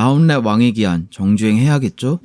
나온랩 왕의 기한 정주행 해야겠죠?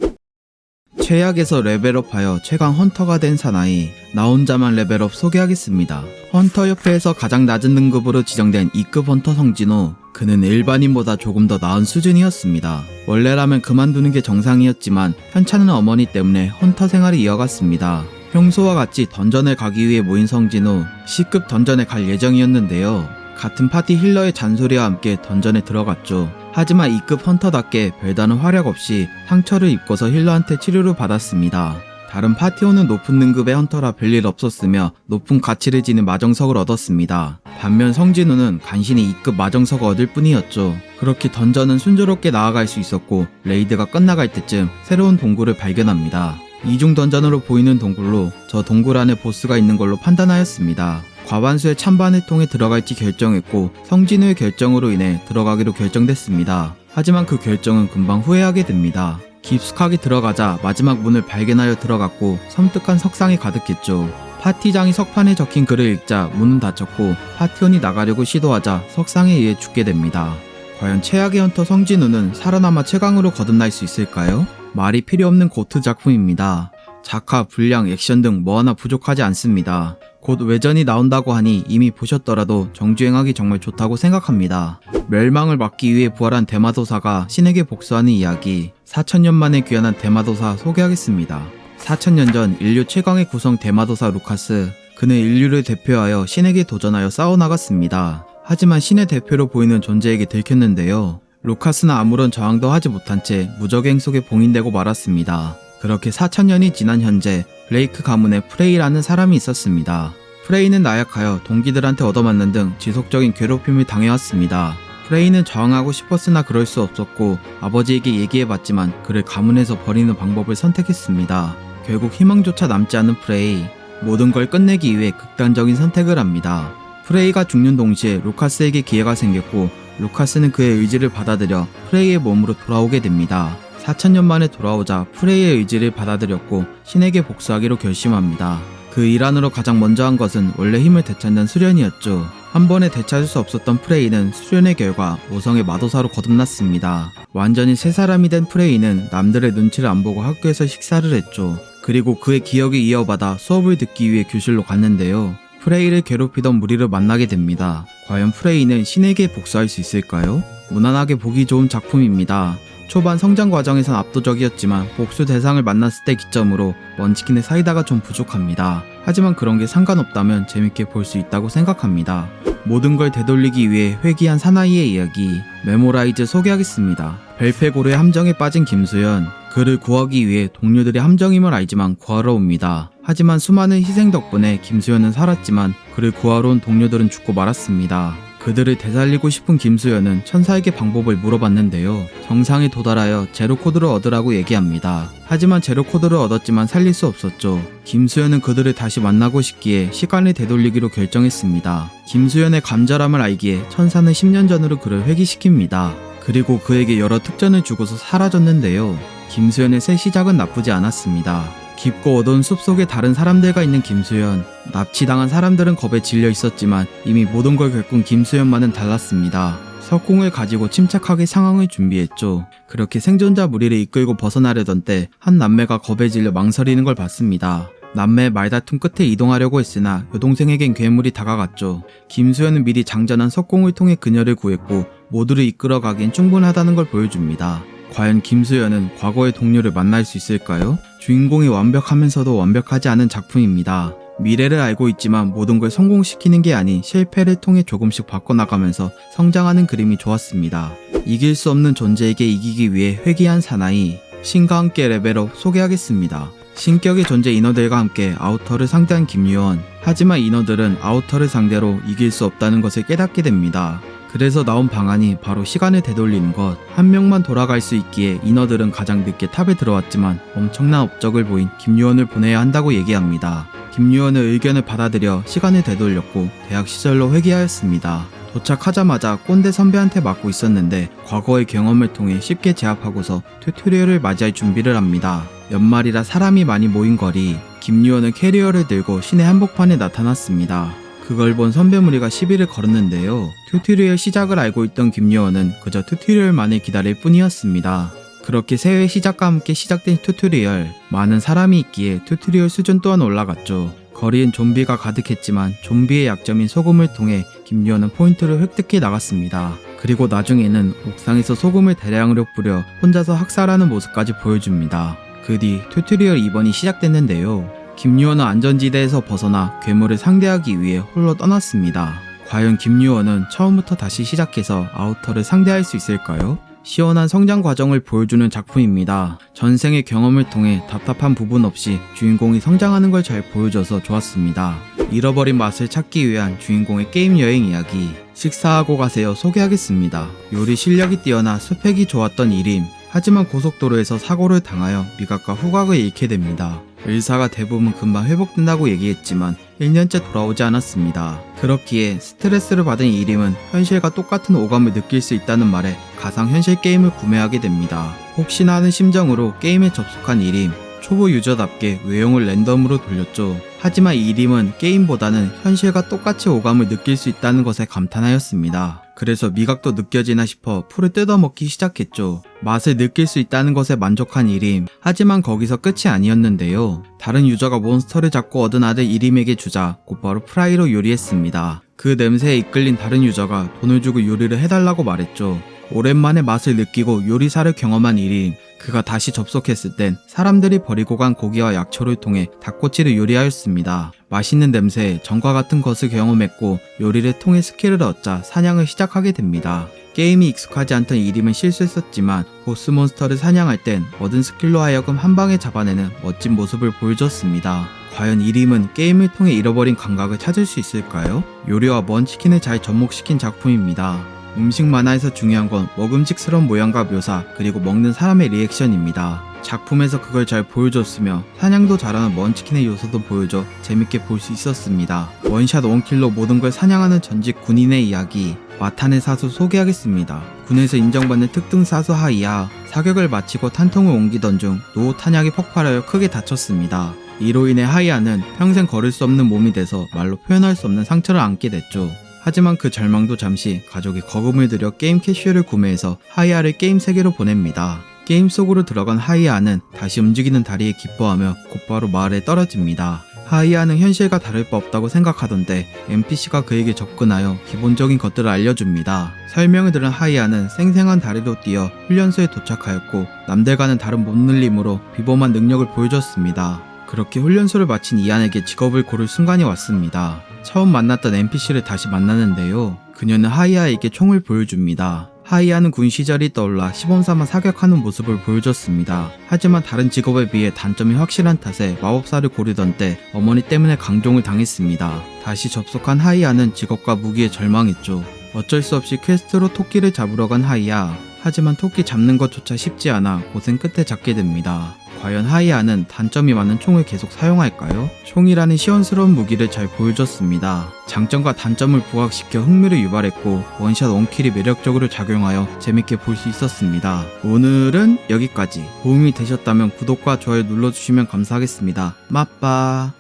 최약에서 레벨업하여 최강 헌터가 된 사나이 나 혼자만 레벨업 소개하겠습니다. 헌터협회에서 가장 낮은 등급으로 지정된 2급 헌터 성진호. 그는 일반인보다 조금 더 나은 수준이었습니다. 원래라면 그만두는 게 정상이었지만 현찮은 어머니 때문에 헌터 생활을 이어갔습니다. 평소와 같이 던전을 가기 위해 모인 성진호. C급 던전에 갈 예정이었는데요. 같은 파티 힐러의 잔소리와 함께 던전에 들어갔죠. 하지만 2급 헌터답게 별다른 활약 없이 상처를 입고서 힐러한테 치료를 받았습니다. 다른 파티원은 높은 등급의 헌터라 별일 없었으며 높은 가치를 지닌 마정석을 얻었습니다. 반면 성진우는 간신히 2급 마정석을 얻을 뿐이었죠. 그렇게 던전은 순조롭게 나아갈 수 있었고 레이드가 끝나갈 때쯤 새로운 동굴을 발견합니다. 이중 던전으로 보이는 동굴로 저 동굴 안에 보스가 있는 걸로 판단하였습니다. 과반수의 찬반을 통해 들어갈지 결정했고 성진우의 결정으로 인해 들어가기로 결정됐습니다. 하지만 그 결정은 금방 후회하게 됩니다. 깊숙하게 들어가자 마지막 문을 발견하여 들어갔고 섬뜩한 석상이 가득했죠. 파티장이 석판에 적힌 글을 읽자 문은 닫혔고 파티원이 나가려고 시도하자 석상에 의해 죽게 됩니다. 과연 최악의 헌터 성진우는 살아남아 최강으로 거듭날 수 있을까요? 말이 필요 없는 고트 작품입니다. 작화, 분량, 액션 등 뭐 하나 부족하지 않습니다. 곧 외전이 나온다고 하니 이미 보셨더라도 정주행하기 정말 좋다고 생각합니다. 멸망을 막기 위해 부활한 대마도사가 신에게 복수하는 이야기. 4000년 만에 귀환한 대마도사 소개하겠습니다. 4000년 전 인류 최강의 구성 대마도사 루카스. 그는 인류를 대표하여 신에게 도전하여 싸워나갔습니다. 하지만 신의 대표로 보이는 존재에게 들켰는데요. 루카스는 아무런 저항도 하지 못한 채 무적행 속에 봉인되고 말았습니다. 그렇게 4000년이 지난 현재 블레이크 가문에 프레이라는 사람이 있었습니다. 프레이는 나약하여 동기들한테 얻어맞는 등 지속적인 괴롭힘을 당해왔습니다. 프레이는 저항하고 싶었으나 그럴 수 없었고 아버지에게 얘기해봤지만 그를 가문에서 버리는 방법을 선택했습니다. 결국 희망조차 남지 않은 프레이. 모든 걸 끝내기 위해 극단적인 선택을 합니다. 프레이가 죽는 동시에 루카스에게 기회가 생겼고 루카스는 그의 의지를 받아들여 프레이의 몸으로 돌아오게 됩니다. 4000년 만에 돌아오자 프레이의 의지를 받아들였고 신에게 복수하기로 결심합니다. 그 일환으로 가장 먼저 한 것은 원래 힘을 되찾는 수련이었죠. 한 번에 되찾을 수 없었던 프레이는 수련의 결과 오성의 마도사로 거듭났습니다. 완전히 새 사람이 된 프레이는 남들의 눈치를 안 보고 학교에서 식사를 했죠. 그리고 그의 기억을 이어받아 수업을 듣기 위해 교실로 갔는데요. 프레이를 괴롭히던 무리를 만나게 됩니다. 과연 프레이는 신에게 복수할 수 있을까요? 무난하게 보기 좋은 작품입니다. 초반 성장 과정에선 압도적이었지만 복수 대상을 만났을 때 기점으로 먼치킨의 사이다가 좀 부족합니다. 하지만 그런 게 상관없다면 재밌게 볼 수 있다고 생각합니다. 모든 걸 되돌리기 위해 회귀한 사나이의 이야기 메모라이즈 소개하겠습니다. 벨페고르의 함정에 빠진 김수현. 그를 구하기 위해 동료들의 함정임을 알지만 구하러 옵니다. 하지만 수많은 희생 덕분에 김수현은 살았지만 그를 구하러 온 동료들은 죽고 말았습니다. 그들을 되살리고 싶은 김수현은 천사에게 방법을 물어봤는데요. 정상에 도달하여 제로코드를 얻으라고 얘기합니다. 하지만 제로코드를 얻었지만 살릴 수 없었죠. 김수현은 그들을 다시 만나고 싶기에 시간을 되돌리기로 결정했습니다. 김수현의 간절함을 알기에 천사는 10년 전으로 그를 회귀시킵니다. 그리고 그에게 여러 특전을 주고서 사라졌는데요. 김수현의 새 시작은 나쁘지 않았습니다. 깊고 어두운 숲속에 다른 사람들과 있는 김수현. 납치당한 사람들은 겁에 질려 있었지만 이미 모든 걸 겪은 김수현만은 달랐습니다. 석궁을 가지고 침착하게 상황을 준비했죠. 그렇게 생존자 무리를 이끌고 벗어나려던 때 한 남매가 겁에 질려 망설이는 걸 봤습니다. 남매의 말다툼 끝에 이동하려고 했으나 여동생에겐 괴물이 다가갔죠. 김수현은 미리 장전한 석궁을 통해 그녀를 구했고 모두를 이끌어가기엔 충분하다는 걸 보여줍니다. 과연 김수현은 과거의 동료를 만날 수 있을까요? 주인공이 완벽하면서도 완벽하지 않은 작품입니다. 미래를 알고 있지만 모든 걸 성공시키는 게 아닌 실패를 통해 조금씩 바꿔나가면서 성장하는 그림이 좋았습니다. 이길 수 없는 존재에게 이기기 위해 회귀한 사나이. 신과 함께 레벨업 소개하겠습니다. 신격의 존재 인어들과 함께 아우터를 상대한 김유원. 하지만 인어들은 아우터를 상대로 이길 수 없다는 것을 깨닫게 됩니다. 그래서 나온 방안이 바로 시간을 되돌리는 것. 한 명만 돌아갈 수 있기에 인어들은 가장 늦게 탑에 들어왔지만 엄청난 업적을 보인 김유원을 보내야 한다고 얘기합니다. 김유원의 의견을 받아들여 시간을 되돌렸고 대학 시절로 회귀하였습니다. 도착하자마자 꼰대 선배한테 맞고 있었는데 과거의 경험을 통해 쉽게 제압하고서 튜토리얼을 맞이할 준비를 합니다. 연말이라 사람이 많이 모인 거리. 김유원은 캐리어를 들고 신의 한복판에 나타났습니다. 그걸 본 선배 무리가 시비를 걸었는데요. 튜토리얼 시작을 알고 있던 김요원은 그저 튜토리얼만을 기다릴 뿐이었습니다. 그렇게 새해 시작과 함께 시작된 튜토리얼, 많은 사람이 있기에 튜토리얼 수준 또한 올라갔죠. 거리엔 좀비가 가득했지만 좀비의 약점인 소금을 통해 김요원은 포인트를 획득해 나갔습니다. 그리고 나중에는 옥상에서 소금을 대량으로 뿌려 혼자서 학살하는 모습까지 보여줍니다. 그 뒤 튜토리얼 2번이 시작됐는데요. 김유원은 안전지대에서 벗어나 괴물을 상대하기 위해 홀로 떠났습니다. 과연 김유원은 처음부터 다시 시작해서 아우터를 상대할 수 있을까요? 시원한 성장 과정을 보여주는 작품입니다. 전생의 경험을 통해 답답한 부분 없이 주인공이 성장하는 걸 잘 보여줘서 좋았습니다. 잃어버린 맛을 찾기 위한 주인공의 게임 여행 이야기, 식사하고 가세요 소개하겠습니다. 요리 실력이 뛰어나 스펙이 좋았던 이림, 하지만 고속도로에서 사고를 당하여 미각과 후각을 잃게 됩니다. 의사가 대부분 금방 회복된다고 얘기했지만 1년째 돌아오지 않았습니다. 그렇기에 스트레스를 받은 이림은 현실과 똑같은 오감을 느낄 수 있다는 말에 가상현실 게임을 구매하게 됩니다. 혹시나 하는 심정으로 게임에 접속한 이림, 초보 유저답게 외형을 랜덤으로 돌렸죠. 하지만 이림은 게임보다는 현실과 똑같이 오감을 느낄 수 있다는 것에 감탄하였습니다. 그래서 미각도 느껴지나 싶어 풀을 뜯어먹기 시작했죠. 맛을 느낄 수 있다는 것에 만족한 이림. 하지만 거기서 끝이 아니었는데요. 다른 유저가 몬스터를 잡고 얻은 알을 이림에게 주자 곧바로 프라이로 요리했습니다. 그 냄새에 이끌린 다른 유저가 돈을 주고 요리를 해달라고 말했죠. 오랜만에 맛을 느끼고 요리사를 경험한 이림. 그가 다시 접속했을 땐 사람들이 버리고 간 고기와 약초를 통해 닭꼬치를 요리하였습니다. 맛있는 냄새에 전과 같은 것을 경험했고 요리를 통해 스킬을 얻자 사냥을 시작하게 됩니다. 게임이 익숙하지 않던 이림은 실수했었지만 보스 몬스터를 사냥할 땐 얻은 스킬로 하여금 한 방에 잡아내는 멋진 모습을 보여줬습니다. 과연 이림은 게임을 통해 잃어버린 감각을 찾을 수 있을까요? 요리와 먼치킨을 잘 접목시킨 작품입니다. 음식 만화에서 중요한 건 먹음직스러운 모양과 묘사, 그리고 먹는 사람의 리액션입니다. 작품에서 그걸 잘 보여줬으며 사냥도 잘하는 먼치킨의 요소도 보여줘 재밌게 볼 수 있었습니다. 원샷 원킬로 모든 걸 사냥하는 전직 군인의 이야기, 마탄의 사수 소개하겠습니다. 군에서 인정받는 특등 사수 하이야, 사격을 마치고 탄통을 옮기던 중 노후 탄약이 폭발하여 크게 다쳤습니다. 이로 인해 하이야는 평생 걸을 수 없는 몸이 돼서 말로 표현할 수 없는 상처를 안게 됐죠. 하지만 그 절망도 잠시 가족이 거금을 들여 게임 캐슈얼을 구매해서 하이아를 게임 세계로 보냅니다. 게임 속으로 들어간 하이아는 다시 움직이는 다리에 기뻐하며 곧바로 마을에 떨어집니다. 하이아는 현실과 다를 바 없다고 생각하던데 NPC가 그에게 접근하여 기본적인 것들을 알려줍니다. 설명을 들은 하이아는 생생한 다리로 뛰어 훈련소에 도착하였고 남들과는 다른 몸놀림으로 비범한 능력을 보여줬습니다. 그렇게 훈련소를 마친 이안에게 직업을 고를 순간이 왔습니다. 처음 만났던 NPC를 다시 만나는데요. 그녀는 하이아에게 총을 보여줍니다. 하이아는 군 시절이 떠올라 시범삼아 사격하는 모습을 보여줬습니다. 하지만 다른 직업에 비해 단점이 확실한 탓에 마법사를 고르던 때 어머니 때문에 강종을 당했습니다. 다시 접속한 하이아는 직업과 무기에 절망했죠. 어쩔 수 없이 퀘스트로 토끼를 잡으러 간 하이아. 하지만 토끼 잡는 것조차 쉽지 않아 고생 끝에 잡게 됩니다. 과연 하이아는 단점이 많은 총을 계속 사용할까요? 총이라는 시원스러운 무기를 잘 보여줬습니다. 장점과 단점을 부각시켜 흥미를 유발했고 원샷 원킬이 매력적으로 작용하여 재밌게 볼 수 있었습니다. 오늘은 여기까지. 도움이 되셨다면 구독과 좋아요 눌러주시면 감사하겠습니다. 맛빠.